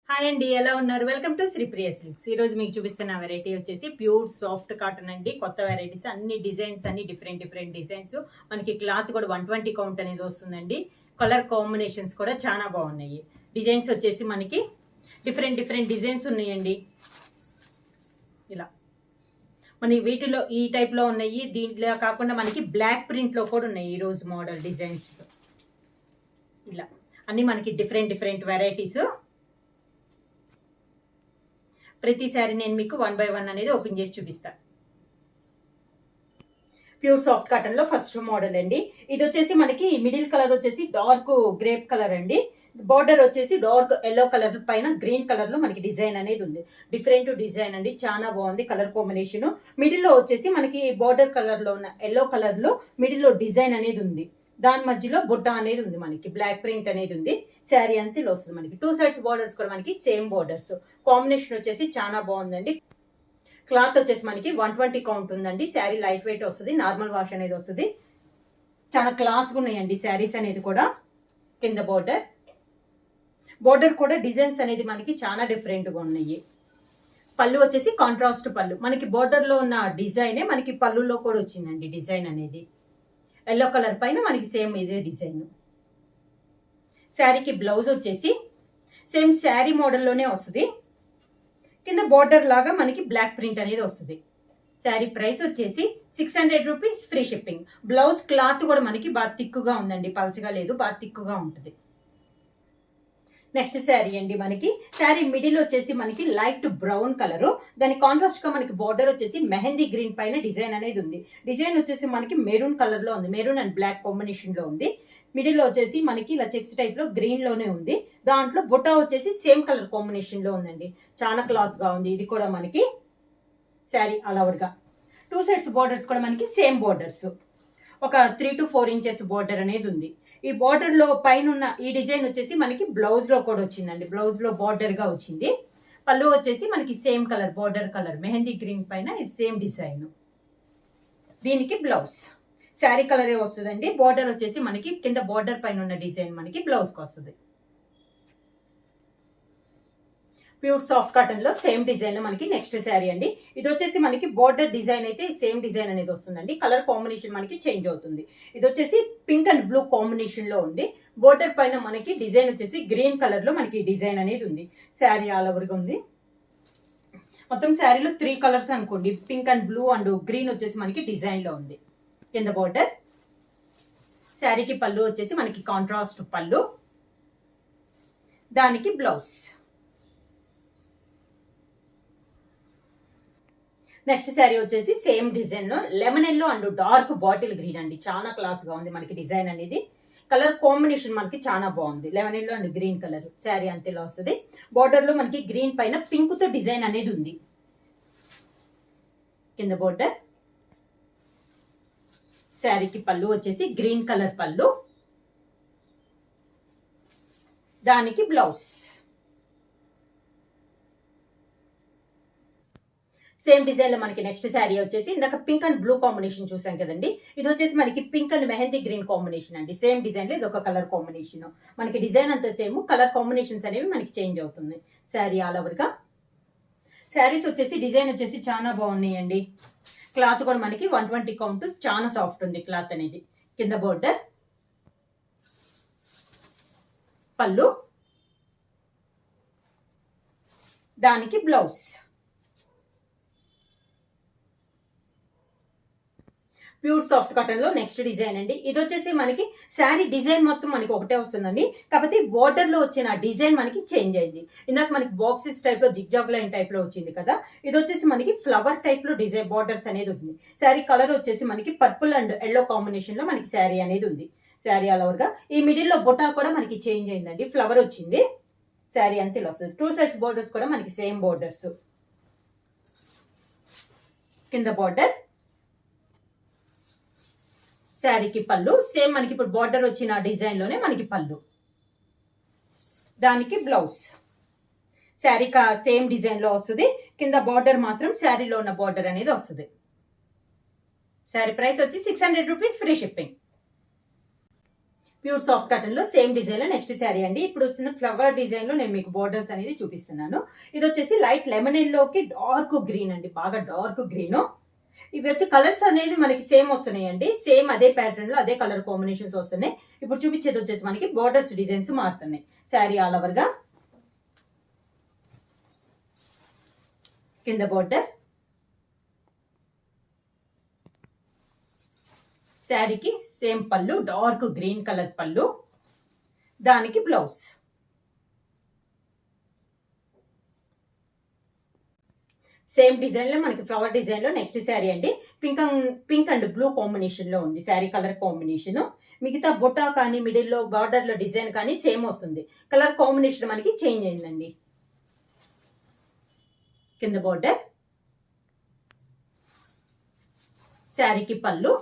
Hi అండి, ఎలా ఉన్నారు? Welcome to Sripriya silks. ఈ రోజు మీకు చూపిస్తున్న వెరైటీ వచ్చేసి ప్యూర్ సాఫ్ట్ కాటన్ అండి. కొత్త వెరైటీస్, అన్ని డిజైన్స్, అన్ని డిఫరెంట్ డిఫరెంట్ డిజైన్స్. మనకి క్లాత్ కూడా 120 కౌంట్ అనేది వస్తుందండి. కలర్ కాంబినేషన్స్ కూడా చాలా బాగున్నాయి. డిజైన్స్ వచ్చేసి మనకి డిఫరెంట్ డిఫరెంట్ డిజైన్స్ ఉన్నాయండి. ఇలా మన వీటిలో ఈ టైప్లో ఉన్నాయి. దీంట్లో కాకుండా మనకి బ్లాక్ ప్రింట్లో కూడా ఉన్నాయి ఈ రోజు మోడల్ డిజైన్స్. ఇలా అన్ని మనకి డిఫరెంట్ డిఫరెంట్ వెరైటీస్. ప్రతిసారి నేను మీకు 1 by 1 అనేది ఓపెన్ చేసి చూపిస్తాను. ప్యూర్ సాఫ్ట్ కాటన్ లో ఫస్ట్ మోడల్ అండి. ఇది వచ్చేసి మనకి మిడిల్ కలర్ వచ్చేసి డార్క్ గ్రేప్ కలర్ అండి. బార్డర్ వచ్చేసి డార్క్ ఎల్లో కలర్ పైన గ్రీన్ కలర్ లో మనకి డిజైన్ అనేది ఉంది. డిఫరెంట్ డిజైన్ అండి, చాలా బాగుంది కలర్ కాంబినేషన్. మిడిల్ లో వచ్చేసి మనకి బార్డర్ కలర్ లో ఉన్న ఎల్లో కలర్ లో మిడిల్ లో డిజైన్ అనేది ఉంది. దాని మధ్యలో బుట్ట అనేది ఉంది, మనకి బ్లాక్ ప్రింట్ అనేది ఉంది. శారీ అంతా ఇలా వస్తుంది. మనకి 2 సైడ్స్ బార్డర్స్ కూడా మనకి సేమ్ బార్డర్స్. కాంబినేషన్ వచ్చేసి చాలా బాగుందండి. క్లాత్ వచ్చేసి మనకి 120 కౌంట్ ఉందండి. శారీ లైట్ వెయిట్ వస్తుంది, నార్మల్ వాష్ అనేది వస్తుంది. చాలా క్లాస్గా ఉన్నాయండి శారీస్ అనేది కూడా. కింద బార్డర్ కూడా డిజైన్స్ అనేది మనకి చాలా డిఫరెంట్గా ఉన్నాయి. పళ్ళు వచ్చేసి కాంట్రాస్ట్ పళ్ళు. మనకి బార్డర్లో ఉన్న డిజైనే మనకి పళ్ళులో కూడా వచ్చిందండి డిజైన్ అనేది. ఎల్లో కలర్ పైన మనకి సేమ్ ఇదే డిజైన్. శారీకి బ్లౌజ్ వచ్చేసి సేమ్ శారీ మోడల్లోనే వస్తుంది. కింద బార్డర్ లాగా మనకి బ్లాక్ ప్రింట్ అనేది వస్తుంది. శారీ ప్రైస్ వచ్చేసి 600 rupees, free shipping. Blouse cloth కూడా మనకి బాగా తిక్కుగా ఉందండి, పలచగా లేదు, బాగా తిక్కుగా ఉంటుంది. నెక్స్ట్ శారీ అండి. మనకి శారీ మిడిల్ వచ్చేసి మనకి లైట్ బ్రౌన్ కలర్. దాని కాంట్రాస్ట్ గా మనకి బార్డర్ వచ్చేసి మెహందీ గ్రీన్ పైన డిజైన్ అనేది ఉంది. డిజైన్ వచ్చేసి మనకి మెరూన్ కలర్ లో ఉంది, మెరూన్ అండ్ బ్లాక్ కాంబినేషన్ లో ఉంది. మిడిల్ లో వచ్చేసి మనకి ఇలా చెక్స్ టైప్ లో గ్రీన్ లోనే ఉంది. దాంట్లో బుట్ట వచ్చేసి సేమ్ కలర్ కాంబినేషన్ లో ఉందండి. చాలా క్లాస్ గా ఉంది. ఇది కూడా మనకి శారీ ఆల్ ఓవర్ గా 2 సైడ్స్ బార్డర్స్ కూడా మనకి సేమ్ బార్డర్స్. ఒక 3 to 4 ఇంచెస్ బార్డర్ అనేది ఉంది. ఈ బార్డర్ లో పైన ఉన్న ఈ డిజైన్ వచ్చేసి మనకి బ్లౌజ్ లో కూడా వచ్చిందండి. బ్లౌజ్ లో బార్డర్ గా వచ్చింది. పళ్ళు వచ్చేసి మనకి same colour, border colour mehndi green పైన సేమ్ డిజైన్. దీనికి బ్లౌజ్ శారీ కలరే వస్తుందండి. బార్డర్ వచ్చేసి మనకి కింద బార్డర్ పైన ఉన్న డిజైన్ మనకి బ్లౌజ్ కి వస్తుంది. ప్యూర్ సాఫ్ట్ కాటన్ లో సేమ్ డిజైన్ లో మనకి నెక్స్ట్ శారీ అండి. ఇది వచ్చేసి మనకి బార్డర్ డిజైన్ అయితే సేమ్ డిజైన్ అనేది వస్తుందండి. కలర్ కాంబినేషన్ మనకి చేంజ్ అవుతుంది. ఇది వచ్చేసి పింక్ అండ్ బ్లూ కాంబినేషన్ లో ఉంది. బార్డర్ పైన మనకి డిజైన్ వచ్చేసి గ్రీన్ కలర్ లో మనకి డిజైన్ అనేది ఉంది. శారీ ఆల్ ఓవర్ గా ఉంది. మొత్తం శారీలో 3 కలర్స్ అనుకోండి. Pink and blue and green వచ్చేసి మనకి డిజైన్ లో ఉంది. కింద బార్డర్. శారీకి పళ్ళు వచ్చేసి మనకి కాంట్రాస్ట్ పళ్ళు, దానికి బ్లౌజ్. నెక్స్ట్ శారీ వచ్చేసి సేమ్ డిజైన్ లో lemon yellow and dark bottle green అండి. చాలా క్లాస్ గా ఉంది మనకి డిజైన్ అనేది. కలర్ కాంబినేషన్ మనకి చాలా బాగుంది. Lemon yellow and green colour. Sari అంతేలా వస్తుంది. బార్డర్ లో మనకి గ్రీన్ పైన పింక్ తో డిజైన్ అనేది ఉంది. కింద బార్డర్. శారీకి పళ్ళు వచ్చేసి గ్రీన్ కలర్ పళ్ళు, దానికి బ్లౌజ్. సేమ్ డిజైన్ లో మనకి నెక్స్ట్ శారీ వచ్చేసి ఇందాక పింక్ అండ్ బ్లూ కాంబినేషన్ చూసాం కదండి. ఇది వచ్చేసి మనకి pink and mehndi green combination అండి. సేమ్ డిజైన్ లో ఇది ఒక కలర్ కాంబినేషన్. మనకి డిజైన్ అంతా సేమ్, కలర్ కాంబినేషన్స్ అనేవి మనకి చేంజ్ అవుతుంది. శారీ ఆల్ ఓవర్ గా. శారీస్ వచ్చేసి డిజైన్ వచ్చేసి చాలా బాగున్నాయండి. క్లాత్ కూడా మనకి 120 కౌంట్, చాలా సాఫ్ట్ ఉంది క్లాత్ అనేది. కింద బోర్డర్, పళ్ళు, దానికి బ్లౌజ్. ప్యూర్ సాఫ్ట్ కాటన్ లో నెక్స్ట్ డిజైన్ అండి. ఇది వచ్చేసి మనకి శారీ డిజైన్ మొత్తం మనకి ఒకటే వస్తుందండి. కాకపోతే బోర్డర్ లో వచ్చిన డిజైన్ మనకి చేంజ్ అయింది. ఇందాక మనకి బాక్సెస్ టైప్ లో జిగ్జాగ్ లైన్ టైప్ లో వచ్చింది కదా. ఇది వచ్చేసి మనకి ఫ్లవర్ టైప్ లో డిజైన్ బార్డర్స్ అనేది ఉంది. శారీ కలర్ వచ్చేసి మనకి పర్పుల్ అండ్ ఎల్లో కాంబినేషన్ లో మనకి శారీ అనేది ఉంది. శారీ ఆల్ ఓవర్ గా. ఈ మిడిల్ లో బొటా కూడా మనకి చేంజ్ అయిందండి, ఫ్లవర్ వచ్చింది. శారీ అంతే ఇలా వస్తుంది. 2 సైడ్స్ బోర్డర్స్ కూడా మనకి సేమ్ బోర్డర్స్. కింద బార్డర్. శారీకి పళ్ళు సేమ్ మనకి ఇప్పుడు బార్డర్ వచ్చిన డిజైన్ లోనే మనకి పళ్ళు, దానికి బ్లౌజ్. శారీ సేమ్ డిజైన్ లో వస్తుంది. కింద బార్డర్ మాత్రం శారీలో ఉన్న బార్డర్ అనేది వస్తుంది. శారీ ప్రైస్ వచ్చి 600 rupees, free shipping. Pure soft cotton లో సేమ్ డిజైన్ లో నెక్స్ట్ శారీ అండి. ఇప్పుడు వచ్చిన ఫ్లవర్ డిజైన్ లో నేను మీకు బోర్డర్స్ అనేది చూపిస్తున్నాను. ఇది వచ్చేసి లైట్ లెమన్ లోకి డార్క్ గ్రీన్ అండి, బాగా డార్క్ గ్రీన్. ఇవి వచ్చి కలర్స్ అనేది మనకి సేమ్ వస్తున్నాయండి, సేమ్ అదే ప్యాటర్న్ లో అదే కలర్ కాంబినేషన్స్ వస్తున్నాయి. ఇప్పుడు చూపించేది వచ్చేసి మనకి బోర్డర్స్ డిజైన్స్ మారుతున్నాయి. శారీ ఆల్ ఓవర్ గా కింద బోర్డర్, శారీకి సేమ్ పళ్ళు, డార్క్ గ్రీన్ కలర్ పళ్ళు, దానికి బ్లౌజ్. సేమ్ డిజైన్ లో మనకి ఫ్లవర్ డిజైన్ లో నెక్స్ట్ శారీ అండి. పింక్ అండ్ బ్లూ కాంబినేషన్ లో ఉంది శారీ కలర్ కాంబినేషన్. మిగతా బొటా కానీ మిడిల్ లో బార్డర్ లో డిజైన్ కానీ సేమ్ వస్తుంది, కలర్ కాంబినేషన్ మనకి చేంజ్ అయిందండి. కింద బోర్డర్, శారీకి పళ్ళు,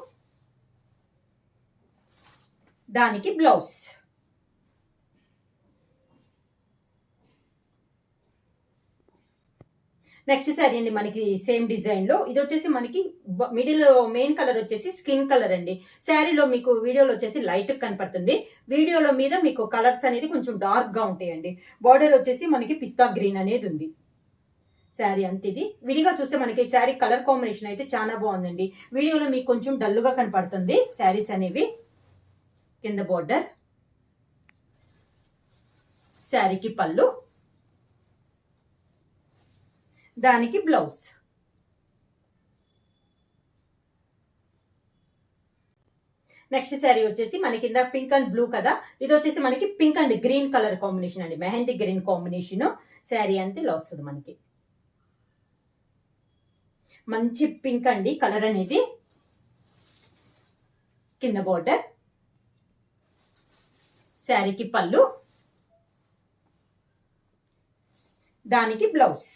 దానికి బ్లౌజ్. నెక్స్ట్ శారీ అండి మనకి సేమ్ డిజైన్ లో. ఇది వచ్చేసి మనకి మిడిల్ మెయిన్ కలర్ వచ్చేసి స్కిన్ కలర్ అండి. శారీలో మీకు వీడియోలో వచ్చేసి లైట్ కనపడుతుంది, వీడియోలో మీద మీకు కలర్స్ అనేది కొంచెం డార్క్ గా ఉంటాయండి. బార్డర్ వచ్చేసి మనకి పిస్తా గ్రీన్ అనేది ఉంది. శారీ అంత ఇది విడిగా చూస్తే మనకి శారీ కలర్ కాంబినేషన్ అయితే చాలా బాగుందండి. వీడియోలో మీకు కొంచెం డల్గా కనపడుతుంది శారీస్ అనేవి. కింద బోర్డర్, శారీకి పళ్ళు, దానికి బ్లౌజ్. నెక్స్ట్ శారీ వచ్చేసి మనకి కింద పింక్ అండ్ బ్లూ కదా, ఇది వచ్చేసి మనకి pink and green colour combination అండి, మెహందీ గ్రీన్ కాంబినేషన్. శారీ అంతే ఇలా వస్తుంది మనకి, మంచి పింక్ అండి కలర్ అనేది. కింద బోర్డర్, శారీకి పళ్ళు, దానికి బ్లౌజ్.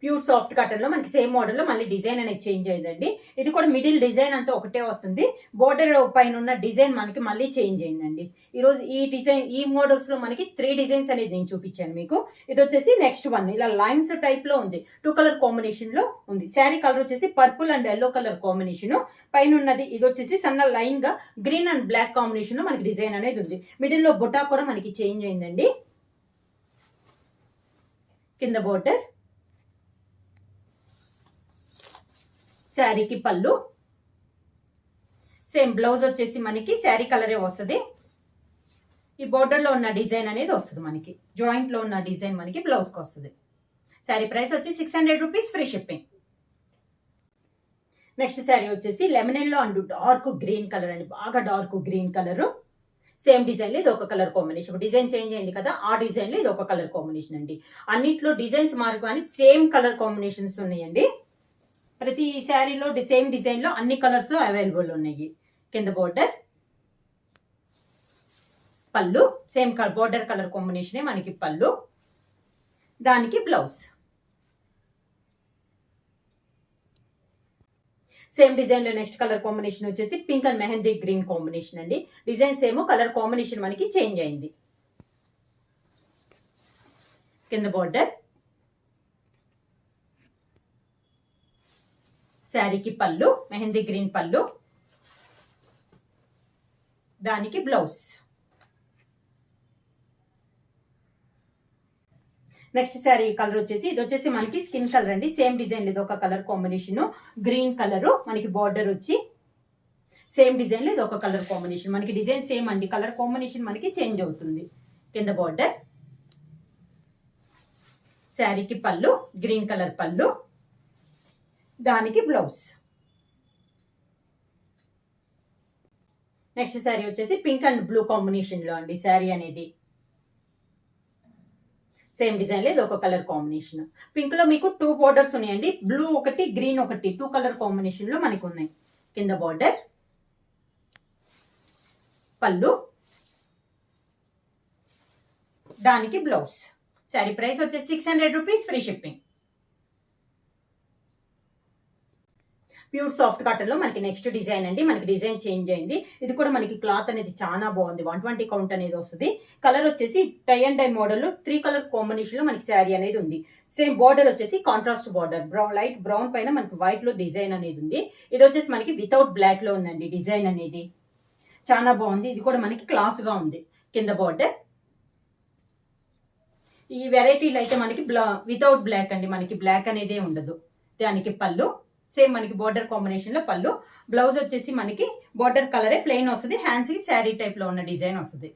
ప్యూర్ సాఫ్ట్ కాటన్ లో మనకి సేమ్ మోడల్ లో మళ్ళీ డిజైన్ అనేది చేంజ్ అయిందండి. ఇది కూడా మిడిల్ డిజైన్ అంతా ఒకటే వస్తుంది, బోర్డర్ పైన ఉన్న డిజైన్ మనకి మళ్ళీ చేంజ్ అయిందండి. ఈరోజు ఈ డిజైన్ ఈ మోడల్స్ లో మనకి 3 డిజైన్స్ అనేది నేను చూపించాను మీకు. ఇది వచ్చేసి నెక్స్ట్ వన్, ఇలా లైన్స్ టైప్ లో ఉంది, 2 కలర్ కాంబినేషన్ లో ఉంది. శారీ కలర్ వచ్చేసి purple and yellow colour combination. పైన ఉన్నది ఇది వచ్చేసి సన్న లైన్ గా గ్రీన్ అండ్ బ్లాక్ కాంబినేషన్ లో మనకి డిజైన్ అనేది ఉంది. మిడిల్ లో బొటా కూడా మనకి చేంజ్ అయిందండి. కింద బోర్డర్, శారీకి పళ్ళు, సేమ్ బ్లౌజ్ వచ్చేసి మనకి శారీ కలరే వస్తుంది. ఈ బోర్డర్ లో ఉన్న డిజైన్ అనేది వస్తుంది మనకి, జాయింట్ లో ఉన్న డిజైన్ మనకి బ్లౌజ్ కి వస్తుంది. శారీ ప్రైస్ వచ్చి 600 rupees, free shipping. Next sari వచ్చేసి lemon yellow and dark green colour అండి, బాగా dark green colour. Same design లో ఇది ఒక కలర్ కాంబినేషన్, డిజైన్ చేంజ్ అయింది కదా, ఆ డిజైన్ లో ఇది ఒక కలర్ కాంబినేషన్ అండి. అన్నిట్లో డిజైన్స్ మారు కానీ సేమ్ కలర్ కాంబినేషన్స్ ఉన్నాయండి. ప్రతి శారీలో సేమ్ డిజైన్ లో అన్ని కలర్స్ అవైలబుల్ ఉన్నాయి. కింద బోర్డర్, పళ్ళు సేమ్ బోర్డర్ కలర్ కాంబినేషన్ మనకి పళ్ళు, దానికి బ్లౌజ్. సేమ్ డిజైన్ లో నెక్స్ట్ కలర్ కాంబినేషన్ వచ్చేసి pink and mehndi green combination అండి. డిజైన్స్ ఏమో కలర్ కాంబినేషన్ మనకి చేంజ్ అయింది. కింద బోర్డర్, శారీకి పళ్ళు, మెహందీ గ్రీన్ పళ్ళు, దానికి బ్లౌజ్. నెక్స్ట్ శారీ కలర్ వచ్చేసి ఇది వచ్చేసి మనకి స్కిన్ కలర్ అండి. సేమ్ డిజైన్ ఇది ఒక కలర్ కాంబినేషన్, గ్రీన్ కలర్ మనకి బార్డర్ వచ్చి సేమ్ డిజైన్ లో ఇది ఒక కలర్ కాంబినేషన్. మనకి డిజైన్ సేమ్ అండి, కలర్ కాంబినేషన్ మనకి చేంజ్ అవుతుంది. కింద బార్డర్, శారీకి పళ్ళు, గ్రీన్ కలర్ పళ్ళు, దానికి బ్లౌజ్. నెక్స్ట్ శారీ వచ్చేసి పింక్ అండ్ బ్లూ కాంబినేషన్ లో అండి శారీ అనేది. సేమ్ డిజైన్ లో ఇది ఒక కలర్ కాంబినేషన్. పింక్ లో మీకు 2 బోర్డర్స్ ఉన్నాయండి, బ్లూ ఒకటి గ్రీన్ ఒకటి, 2 కలర్ కాంబినేషన్ లో మనకు ఉన్నాయి. కింద బోర్డర్, పళ్ళు, దానికి బ్లౌజ్. శారీ ప్రైస్ వచ్చేసి 600 rupees, free shipping. Pure soft cotton లో మనకి నెక్స్ట్ డిజైన్ అండి. మనకి డిజైన్ చేంజ్ అయింది. ఇది కూడా మనకి క్లాత్ అనేది చాలా బాగుంది. 120 కౌంట్ అనేది వస్తుంది. కలర్ వచ్చేసి టై అండ్ డై మోడల్ లో 3 కలర్ కాంబినేషన్ లో మనకి శారీ అనేది ఉంది. సేమ్ బార్డర్ వచ్చేసి కాంట్రాస్ట్ బార్డర్, లైట్ బ్రౌన్ పైన మనకి వైట్ లో డిజైన్ అనేది ఉంది. ఇది వచ్చేసి మనకి వితౌట్ బ్లాక్ లో ఉందండి డిజైన్ అనేది. చాలా బాగుంది. ఇది కూడా మనకి క్లాస్ గా ఉంది. కింద బార్డర్ ఈ వెరైటీలు అయితే మనకి వితౌట్ బ్లాక్ అండి. మనకి బ్లాక్ అనేది ఉండదు. దానికి పళ్ళు సేమ్ మనకి బార్డర్ కాంబినేషన్ లో పళ్ళు. బ్లౌజ్ వచ్చేసి మనకి బార్డర్ కలరే ప్లెయిన్ వస్తుంది. హ్యాండ్స్ కి శారీ టైప్ లో ఉన్న డిజైన్ వస్తుంది.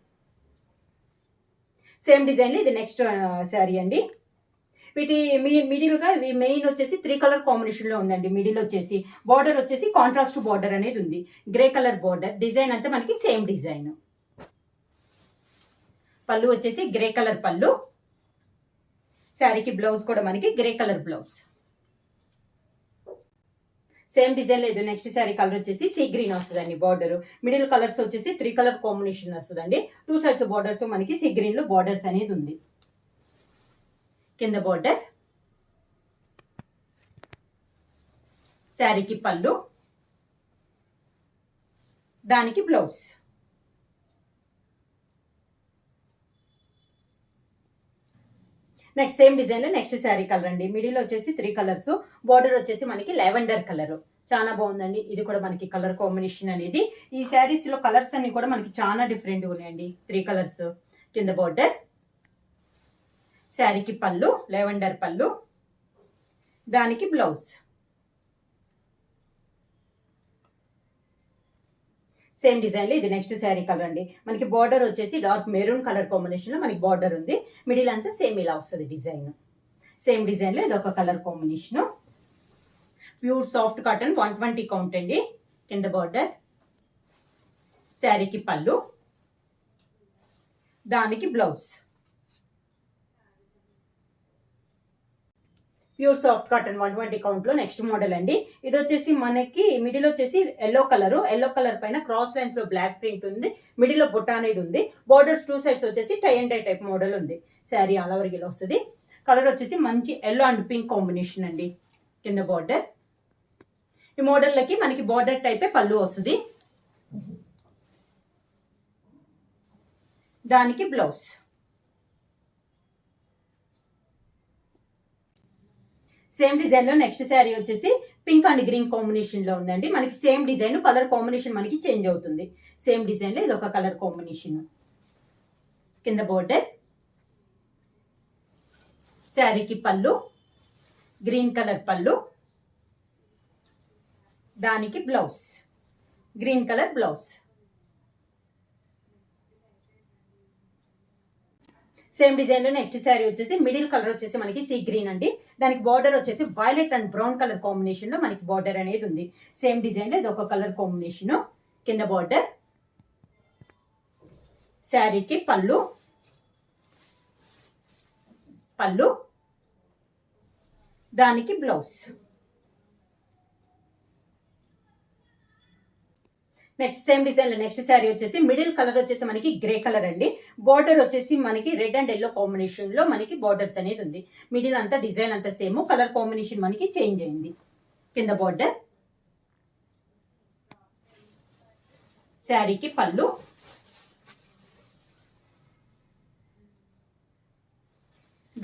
సేమ్ డిజైన్ ఇది నెక్స్ట్ శారీ అండి. వీటి మిడిల్ గా మెయిన్ వచ్చేసి 3 కలర్ కాంబినేషన్ లో ఉందండి. మిడిల్ వచ్చేసి బార్డర్ వచ్చేసి కాంట్రాస్ట్ బార్డర్ అనేది ఉంది. Grey colour border. డిజైన్ అంతా మనకి సేమ్ డిజైన్. పళ్ళు వచ్చేసి గ్రే కలర్ పళ్ళు. శారీకి బ్లౌజ్ కూడా మనకి grey colour blouse. Same design లేదు. నెక్స్ట్ శారీ కలర్ వచ్చేసి సీ గ్రీన్ వస్తుందండి. బార్డర్ మిడిల్ కలర్స్ వచ్చేసి 3 కలర్ కాంబినేషన్ వస్తుందండి. 2 సైడ్స్ బార్డర్స్ మనకి సీ గ్రీన్ లో బార్డర్స్ అనేది ఉంది. కింద బార్డర్, శారీకి పళ్ళు, దానికి బ్లౌజ్. నెక్స్ట్ సేమ్ డిజైన్ లో నెక్స్ట్ శారీ కలర్ అండి. మిడిల్ వచ్చేసి 3 కలర్స్. బార్డర్ వచ్చేసి మనకి లెవెండర్ కలర్. చాలా బాగుందండి. ఇది కూడా మనకి కలర్ కాంబినేషన్ అనేది. ఈ శారీస్ లో కలర్స్ అన్ని కూడా మనకి చాలా డిఫరెంట్ ఉన్నాయండి. 3 కలర్స్. కింద బార్డర్, శారీకి పళ్ళు, లెవెండర్ పళ్ళు, దానికి బ్లౌజ్. సేమ్ డిజైన్ లో ఇది నెక్స్ట్ శారీ కలర్ అండి. మనకి బార్డర్ వచ్చేసి డార్క్ మెరూన్ కలర్ కాంబినేషన్ లో మనకి బార్డర్ ఉంది. మిడిల్ అంతా సేమ్ ఇలా వస్తుంది డిజైన్. సేమ్ డిజైన్ లో ఇది ఒక colour combination. Pure soft cotton 120 count అండి. కింద బార్డర్, శారీకి పళ్ళు, దానికి blouse. Pure soft cotton 120 count లో నెక్స్ట్ మోడల్ అండి. ఇది వచ్చేసి మనకి మిడిల్ వచ్చేసి ఎల్లో కలర్ పైన క్రాస్ లైన్స్ లో బ్లాక్ ప్రింట్ ఉంది. మిడిల్ లో బుట్ట అనేది ఉంది. బోర్డర్స్ 2 సైడ్స్ వచ్చేసి tie and dye type model ఉంది. శారీ ఆల్ ఓవర్ గిలో వస్తుంది. కలర్ వచ్చేసి మంచి ఎల్లో అండ్ పింక్ కాంబినేషన్ అండి. కింద బార్డర్. ఈ మోడల్లకి మనకి బార్డర్ టైపే పళ్ళు వస్తుంది. దానికి బ్లౌజ్. సేమ్ డిజైన్ లో నెక్స్ట్ శారీ వచ్చేసి పింక్ అండ్ గ్రీన్ కాంబినేషన్ లో ఉందండి. మనకి సేమ్ డిజైన్, కలర్ కాంబినేషన్ మనకి చేంజ్ అవుతుంది. సేమ్ డిజైన్ లో ఇది ఒక కలర్ కాంబినేషన్. కింద బోర్డర్, శారీకి పళ్ళు, గ్రీన్ కలర్ పళ్ళు, దానికి blouse. Green colour blouse. Same design లో నెక్స్ట్ శారీ వచ్చేసి మిడిల్ కలర్ వచ్చేసి మనకి సీ గ్రీన్ అండి. దానికి బార్డర్ వచ్చేసి violet and brown colour combination లో మనకి బార్డర్ అనేది ఉంది. సేమ్ డిజైన్ లో ఇది ఒక కలర్ కాంబినేషన్. కింద బార్డర్, శారీకి పళ్ళు, దానికి బ్లౌజ్. నెక్స్ట్ సేమ్ డిజైన్ లో నెక్స్ట్ శారీ వచ్చేసి మిడిల్ కలర్ వచ్చేసి మనకి గ్రే కలర్ అండి. బార్డర్ వచ్చేసి మనకి రెడ్ అండ్ ఎల్లో కాంబినేషన్ లో మనకి బార్డర్స్ అనేది ఉంది. మిడిల్ అంతా డిజైన్ అంతా సేమ్, కలర్ కాంబినేషన్ మనకి చేంజ్ అయింది. కింద బార్డర్, శారీకి పళ్ళు,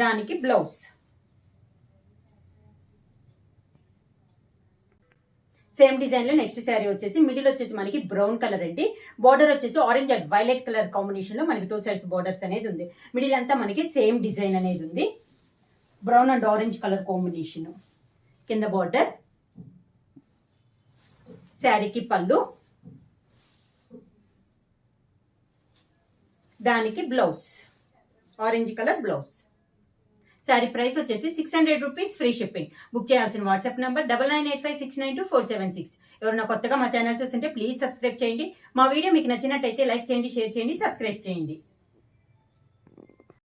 దానికి బ్లౌజ్. సేమ్ డిజైన్ లో నెక్స్ట్ శారీ వచ్చేసి మిడిల్ వచ్చేసి మనకి బ్రౌన్ కలర్ అండి. బార్డర్ వచ్చేసి orange and violet colour combination లో మనకి 2 సైడ్స్ బార్డర్స్ అనేది ఉంది. మిడిల్ అంతా మనకి సేమ్ డిజైన్ అనేది ఉంది. Brown and orange colour combination. కింద బార్డర్, శారీకి పళ్ళు, దానికి blouse. Orange colour blouse. Sari price వచ్చేసి 600 రూపీస్, ఫ్రీ షిప్పింగ్. బుక్ చేయాల్సిన వాట్సాప్ నంబర్ 9985692476. ఎవరైనా కొత్తగా మా ఛానల్ చూస్తుంటే ప్లీజ్ సబ్స్క్రైబ్ చేయండి. మా వీడియో మీకు నచ్చినట్టయితే లైక్ చేయండి, షేర్ చేయండి, సబ్స్క్రైబ్ చేయండి.